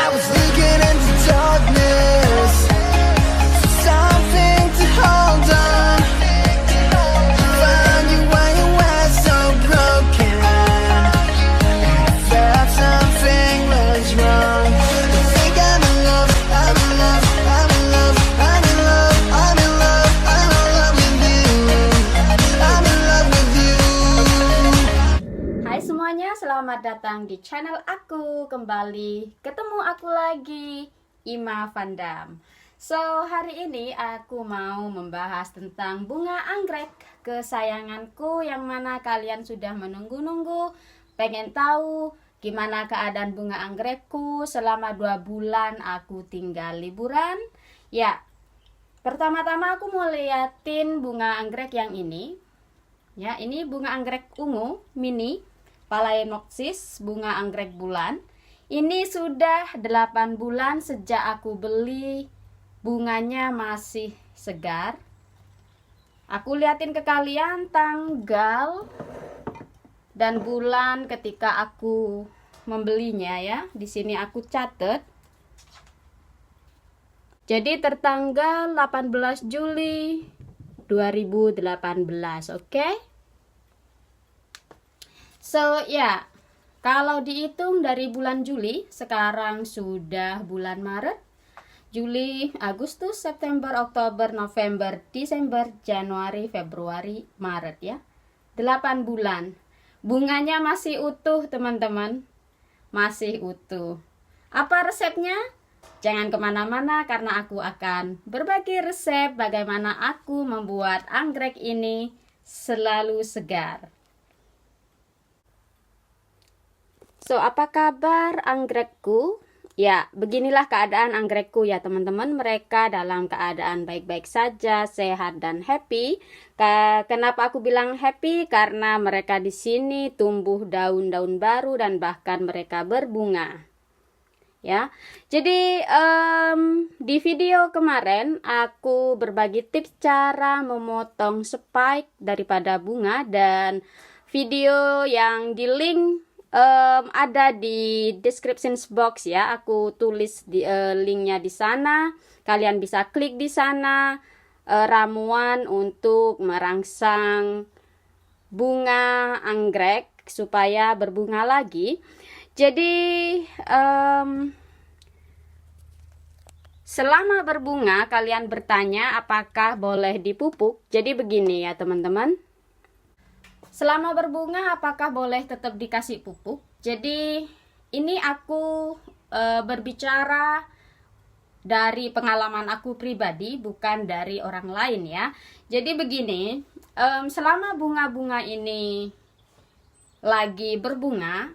I was looking into darkness, something to hold on. Found you when you were so broken. Felt something was wrong. I think I'm in love, I'm in love, I'm in love, I'm in love, I'm in love, I'm in love with you. I'm in love with you. Hai semuanya, selamat datang di channel aku. Kembali ketemu aku lagi, Ima Vandam. So, hari ini aku mau membahas tentang bunga anggrek kesayanganku, yang mana kalian sudah menunggu-nunggu, pengen tahu gimana keadaan bunga anggrekku selama 2 bulan aku tinggal liburan. Ya, pertama-tama aku mau liatin bunga anggrek yang ini. Ya, ini bunga anggrek ungu mini Phalaenopsis, bunga anggrek bulan. Ini sudah 8 bulan sejak aku beli. Bunganya masih segar. Aku liatin ke kalian tanggal dan bulan ketika aku membelinya ya. Di sini aku catat. Jadi tertanggal 18 Juli 2018, oke? So, ya, kalau dihitung dari bulan Juli, sekarang sudah bulan Maret, Juli, Agustus, September, Oktober, November, Desember, Januari, Februari, Maret ya. 8 bulan. Bunganya masih utuh, teman-teman. Masih utuh. Apa resepnya? Jangan kemana-mana karena aku akan berbagi resep bagaimana aku membuat anggrek ini selalu segar. So, apa kabar anggrekku? Ya, beginilah keadaan anggrekku ya teman-teman. Mereka dalam keadaan baik-baik saja, sehat dan happy. Kenapa aku bilang happy? Karena mereka di sini tumbuh daun-daun baru dan bahkan mereka berbunga. Ya, jadi di video kemarin aku berbagi tips cara memotong spike daripada bunga, dan video yang di link ada di description box ya. Aku tulis di linknya di sana. Kalian bisa klik di sana, ramuan untuk merangsang bunga anggrek supaya berbunga lagi. Jadi selama berbunga kalian bertanya apakah boleh dipupuk. Jadi begini ya teman-teman. Selama berbunga apakah boleh tetap dikasih pupuk? Jadi ini aku berbicara dari pengalaman aku pribadi, bukan dari orang lain ya. Jadi begini, selama bunga-bunga ini lagi berbunga,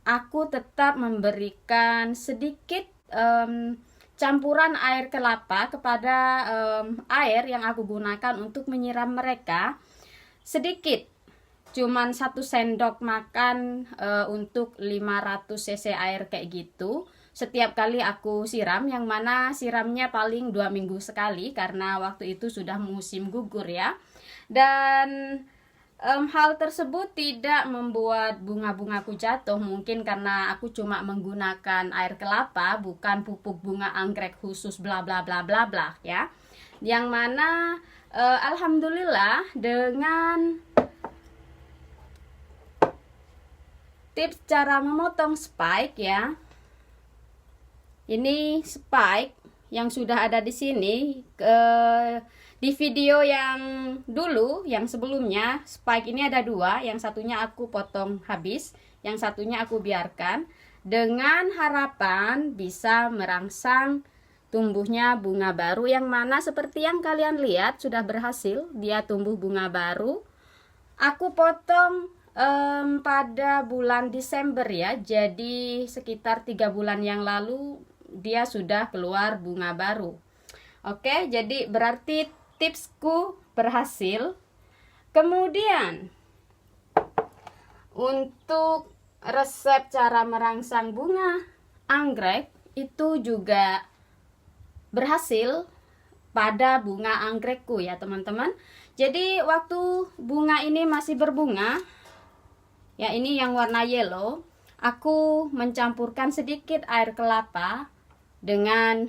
aku tetap memberikan sedikit campuran air kelapa kepada air yang aku gunakan untuk menyiram mereka. Sedikit, cuman 1 sendok makan untuk 500 cc air kayak gitu. Setiap kali aku siram, yang mana siramnya paling 2 minggu sekali karena waktu itu sudah musim gugur ya. Dan hal tersebut tidak membuat bunga-bungaku jatuh, mungkin karena aku cuma menggunakan air kelapa, bukan pupuk bunga anggrek khusus bla bla bla bla bla ya. Yang mana alhamdulillah dengan tips cara memotong spike ya. Ini spike yang sudah ada di sini. Di video yang dulu, yang sebelumnya, spike ini ada 2. Yang satunya aku potong habis, yang satunya aku biarkan, dengan harapan bisa merangsang tumbuhnya bunga baru, yang mana seperti yang kalian lihat sudah berhasil. Dia tumbuh bunga baru. Aku potong pada bulan Desember ya, jadi sekitar 3 bulan yang lalu dia sudah keluar bunga baru. Oke, jadi berarti tipsku berhasil. Kemudian untuk resep cara merangsang bunga anggrek itu juga berhasil pada bunga anggrekku ya teman-teman. Jadi waktu bunga ini masih berbunga ya, ini yang warna yellow, aku mencampurkan sedikit air kelapa dengan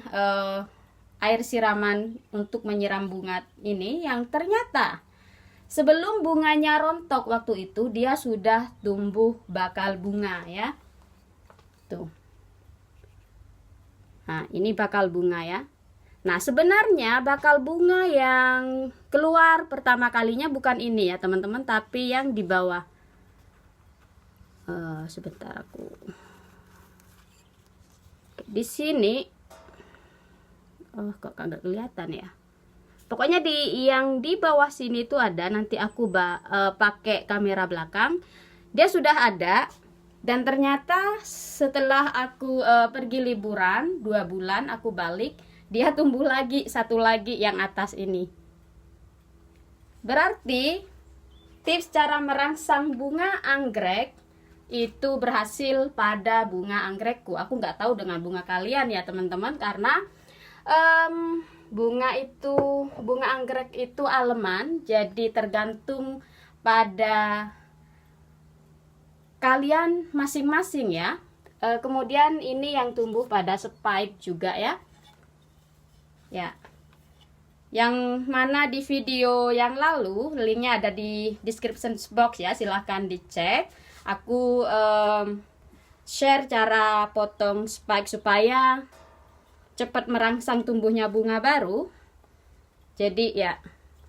air siraman untuk menyiram bunga ini, yang ternyata sebelum bunganya rontok waktu itu dia sudah tumbuh bakal bunga ya. Tuh. Nah, ini bakal bunga ya. Nah, sebenarnya bakal bunga yang keluar pertama kalinya bukan ini ya teman-teman, tapi yang di bawah. Sebentar aku. Di sini. Kok kagak kelihatan ya. Pokoknya yang di bawah sini tuh ada. Nanti aku pakai kamera belakang. Dia sudah ada. Dan ternyata setelah aku pergi liburan 2 bulan, aku balik, dia tumbuh lagi, satu lagi yang atas ini. Berarti tips cara merangsang bunga anggrek itu berhasil pada bunga anggrekku. Aku nggak tahu dengan bunga kalian ya teman-teman, karena bunga anggrek itu aleman, jadi tergantung pada kalian masing-masing ya. Kemudian ini yang tumbuh pada spike juga ya. Ya. Yang mana di video yang lalu, linknya ada di description box ya, silahkan dicek. Aku share cara potong spike supaya cepat merangsang tumbuhnya bunga baru. Jadi ya,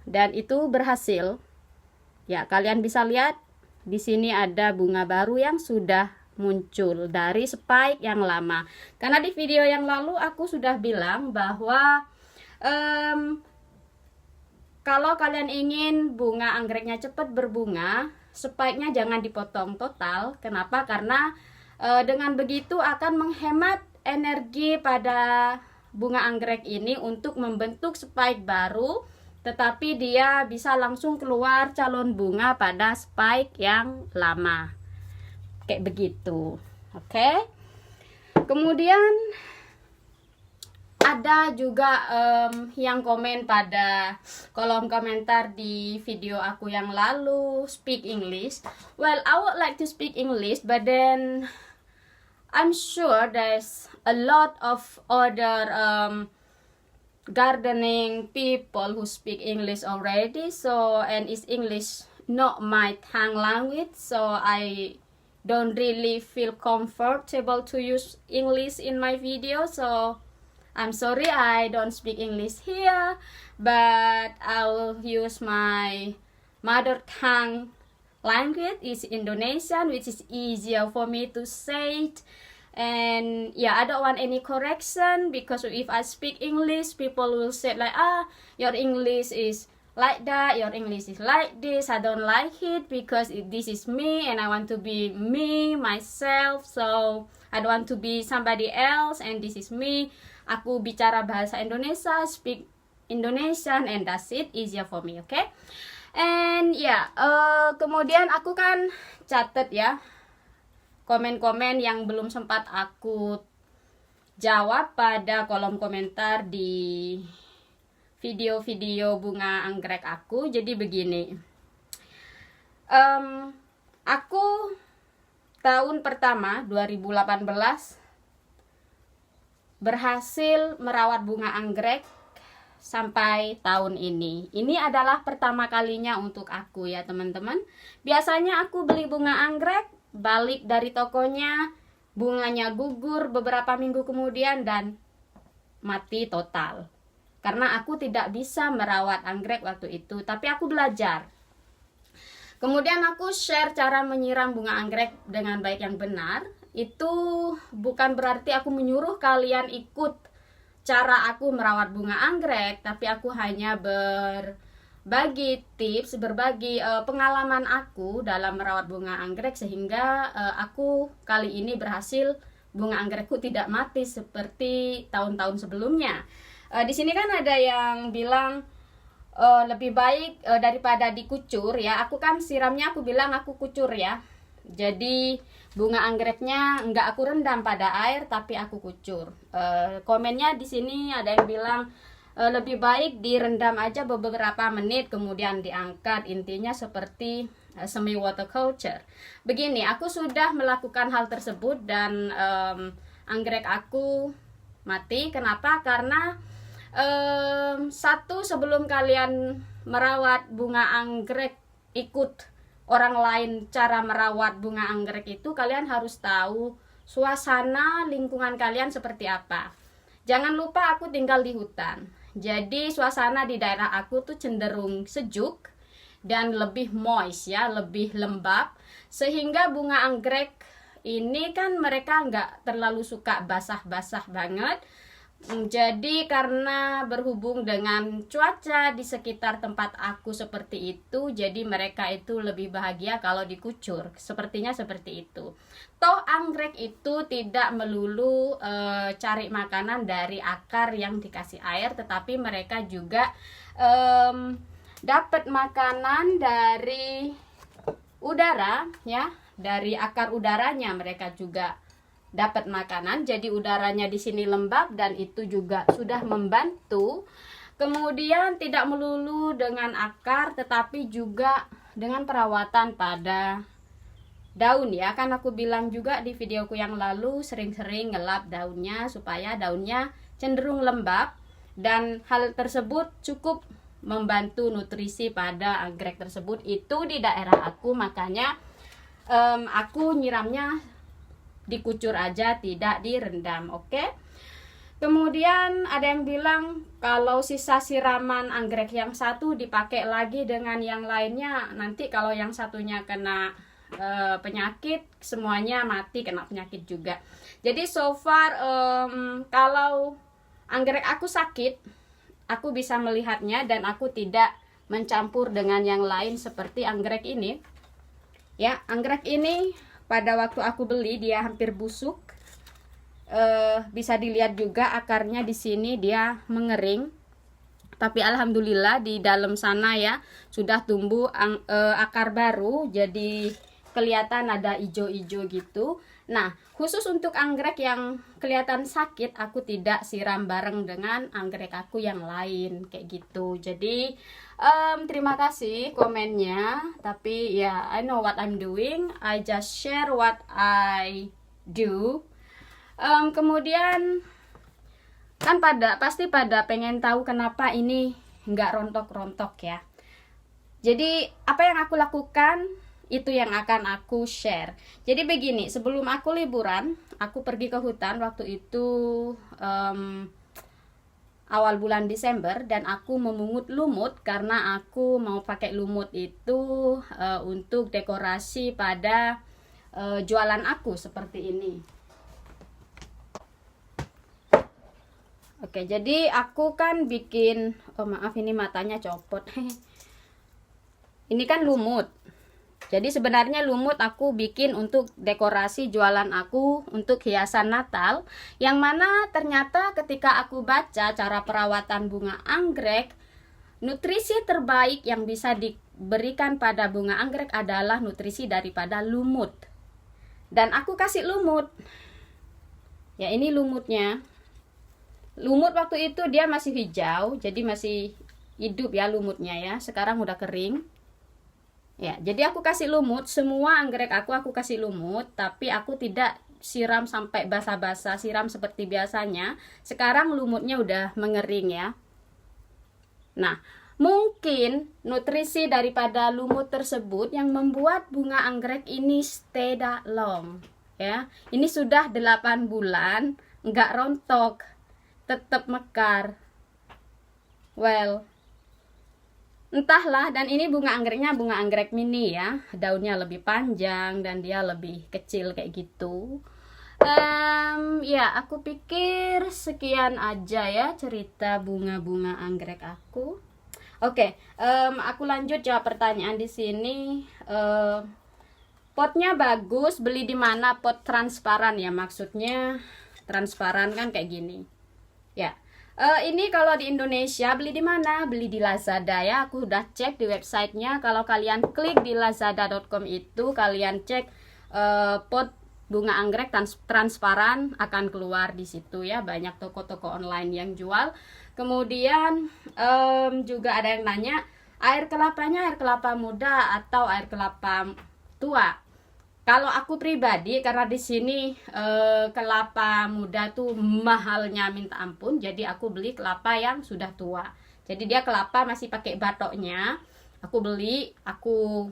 dan itu berhasil. Ya, kalian bisa lihat di sini ada bunga baru yang sudah muncul dari spike yang lama. Karena di video yang lalu aku sudah bilang bahwa kalau kalian ingin bunga anggreknya cepat berbunga, spike-nya jangan dipotong total. Kenapa? Karena dengan begitu akan menghemat energi pada bunga anggrek ini untuk membentuk spike baru, tetapi dia bisa langsung keluar calon bunga pada spike yang lama. Kayak begitu. Oke. Kemudian ada juga yang komen pada kolom komentar di video aku yang lalu, speak English. Well, I would like to speak English, but then I'm sure there's a lot of other gardening people who speak English already, so and is English not my tongue language, so I don't really feel comfortable to use English in my video. So I'm sorry I don't speak English here, but I'll use my mother tongue language is Indonesian, which is easier for me to say it. And yeah, I don't want any correction, because if I speak English, people will say like, your English is like that, your English is like this. I don't like it because this is me and I want to be me, myself. So I don't want to be somebody else, and this is me. Aku bicara bahasa Indonesia, speak Indonesian, and that's it, easier for me, okay? And yeah, kemudian aku kan catat ya komen-komen yang belum sempat aku jawab pada kolom komentar di video-video bunga anggrek aku. Jadi begini, aku tahun pertama 2018 berhasil merawat bunga anggrek sampai tahun ini. Ini adalah pertama kalinya untuk aku ya teman-teman. Biasanya aku beli bunga anggrek, balik dari tokonya, bunganya gugur beberapa minggu kemudian dan mati total. Karena aku tidak bisa merawat anggrek waktu itu, tapi aku belajar. Kemudian aku share cara menyiram bunga anggrek dengan baik yang benar. Itu bukan berarti aku menyuruh kalian ikut cara aku merawat bunga anggrek, tapi aku hanya berbagi tips, berbagi pengalaman aku dalam merawat bunga anggrek, sehingga aku kali ini berhasil bunga anggrekku tidak mati seperti tahun-tahun sebelumnya. Di sini kan ada yang bilang lebih baik daripada dikucur ya. Aku kan siramnya aku bilang aku kucur ya. Jadi bunga anggreknya enggak aku rendam pada air, tapi aku kucur. Komennya di sini ada yang bilang lebih baik direndam aja beberapa menit kemudian diangkat. Intinya seperti semi water culture. Begini, aku sudah melakukan hal tersebut dan anggrek aku mati. Kenapa? Karena satu, sebelum kalian merawat bunga anggrek, ikut orang lain cara merawat bunga anggrek itu, kalian harus tahu suasana lingkungan kalian seperti apa. Jangan lupa aku tinggal di hutan, jadi suasana di daerah aku tuh cenderung sejuk dan lebih moist ya, lebih lembab, sehingga bunga anggrek ini kan mereka nggak terlalu suka basah-basah banget. Jadi karena berhubung dengan cuaca di sekitar tempat aku seperti itu, jadi mereka itu lebih bahagia kalau dikucur. Sepertinya seperti itu. Toh anggrek itu tidak melulu cari makanan dari akar yang dikasih air, tetapi mereka juga dapat makanan dari udara ya, dari akar udaranya mereka juga dapat makanan. Jadi udaranya di sini lembab dan itu juga sudah membantu. Kemudian tidak melulu dengan akar, tetapi juga dengan perawatan pada daun ya. Kan aku bilang juga di videoku yang lalu, sering-sering ngelap daunnya supaya daunnya cenderung lembab, dan hal tersebut cukup membantu nutrisi pada anggrek tersebut. Itu di daerah aku, makanya aku nyiramnya dikucur aja, tidak direndam. Oke. Kemudian ada yang bilang kalau sisa siraman anggrek yang satu dipakai lagi dengan yang lainnya, nanti kalau yang satunya kena penyakit, semuanya mati kena penyakit juga. Jadi so far kalau anggrek aku sakit, aku bisa melihatnya dan aku tidak mencampur dengan yang lain seperti anggrek ini. Ya, anggrek ini pada waktu aku beli dia hampir busuk. Bisa dilihat juga akarnya di sini dia mengering. Tapi alhamdulillah di dalam sana ya sudah tumbuh akar baru, jadi kelihatan ada ijo-ijo gitu. Nah, khusus untuk anggrek yang kelihatan sakit, aku tidak siram bareng dengan anggrek aku yang lain kayak gitu. Jadi terima kasih komennya, tapi ya I know what I'm doing, I just share what I do. Kemudian kan pasti pada pengen tahu kenapa ini nggak rontok-rontok ya. Jadi apa yang aku lakukan itu yang akan aku share. Jadi begini, sebelum aku liburan, aku pergi ke hutan waktu itu awal bulan Desember, dan aku memungut lumut karena aku mau pakai lumut itu untuk dekorasi pada jualan aku seperti ini. Oke, jadi aku kan bikin, oh maaf ini matanya copot. Ini kan lumut. Jadi sebenarnya lumut aku bikin untuk dekorasi jualan aku untuk hiasan Natal, yang mana ternyata ketika aku baca cara perawatan bunga anggrek, nutrisi terbaik yang bisa diberikan pada bunga anggrek adalah nutrisi daripada lumut. Dan aku kasih lumut. Ya, ini lumutnya. Lumut waktu itu dia masih hijau, jadi masih hidup ya lumutnya ya. Sekarang udah kering. Ya, jadi aku kasih lumut, semua anggrek aku kasih lumut, tapi aku tidak siram sampai basah-basah, siram seperti biasanya. Sekarang lumutnya udah mengering ya. Nah, mungkin nutrisi daripada lumut tersebut yang membuat bunga anggrek ini stay that long ya. Ini sudah 8 bulan nggak rontok, tetap mekar. Well, entahlah. Dan ini bunga anggreknya bunga anggrek mini ya, daunnya lebih panjang dan dia lebih kecil kayak gitu. Ya aku pikir sekian aja ya cerita bunga-bunga anggrek aku. Oke, aku lanjut jawab pertanyaan di sini. Potnya bagus, beli di mana? Pot transparan ya, maksudnya transparan kan kayak gini ya. Ini kalau di Indonesia beli di mana? Beli di Lazada ya. Aku udah cek di websitenya. Kalau kalian klik di lazada.com itu, kalian cek pot bunga anggrek transparan, akan keluar di situ ya. Banyak toko-toko online yang jual. Kemudian juga ada yang nanya air kelapanya air kelapa muda atau air kelapa tua. Kalau aku pribadi, karena di sini kelapa muda tuh mahalnya minta ampun, jadi aku beli kelapa yang sudah tua. Jadi dia kelapa masih pakai batoknya. Aku beli, aku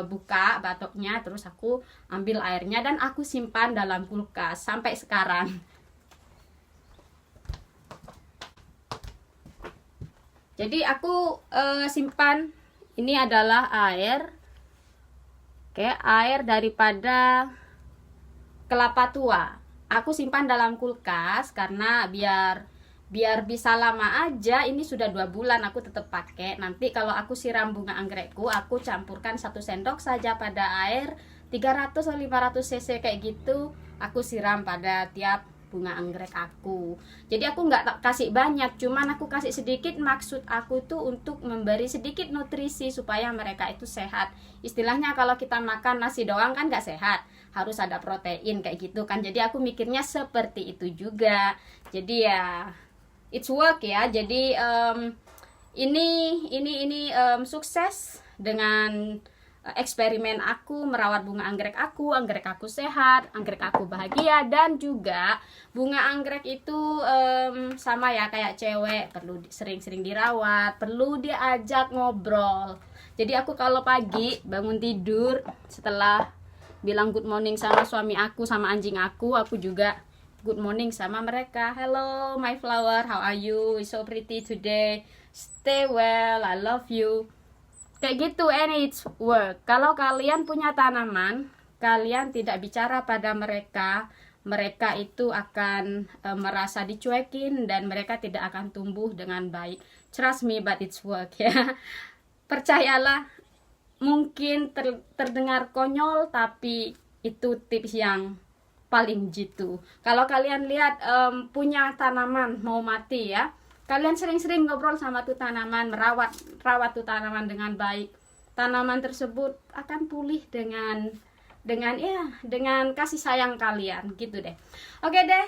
buka batoknya, terus aku ambil airnya dan aku simpan dalam kulkas sampai sekarang. Jadi aku simpan, ini adalah air. Oke, air daripada kelapa tua. Aku simpan dalam kulkas karena biar bisa lama aja. Ini sudah 2 bulan aku tetap pakai. Nanti kalau aku siram bunga anggrekku, aku campurkan 1 sendok saja pada air 300 atau 500 cc kayak gitu. Aku siram pada tiap bunga anggrek aku. Jadi aku nggak kasih banyak, cuman aku kasih sedikit. Maksud aku tuh untuk memberi sedikit nutrisi supaya mereka itu sehat. Istilahnya kalau kita makan nasi doang kan nggak sehat, harus ada protein kayak gitu kan. Jadi aku mikirnya seperti itu juga. Jadi ya it's work ya. Jadi ini sukses dengan eksperimen aku merawat bunga anggrek aku sehat, anggrek aku bahagia. Dan juga bunga anggrek itu sama ya kayak cewek, perlu sering-sering dirawat, perlu diajak ngobrol. Jadi aku kalau pagi bangun tidur, setelah bilang good morning sama suami aku, sama anjing aku juga good morning sama mereka. Hello my flower, how are you? It's so pretty today. Stay well, I love you. Kayak gitu, and it's work. Kalau kalian punya tanaman, kalian tidak bicara pada mereka, mereka itu akan merasa dicuekin dan mereka tidak akan tumbuh dengan baik. Trust me, but it's work ya. Percayalah, mungkin terdengar konyol, tapi itu tips yang paling jitu. Kalau kalian lihat punya tanaman mau mati ya, kalian sering-sering ngobrol sama tuh tanaman, rawat tuh tanaman dengan baik. Tanaman tersebut akan pulih dengan kasih sayang kalian gitu deh. Oke deh,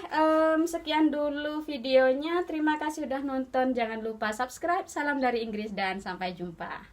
sekian dulu videonya. Terima kasih udah nonton. Jangan lupa subscribe. Salam dari Inggris dan sampai jumpa.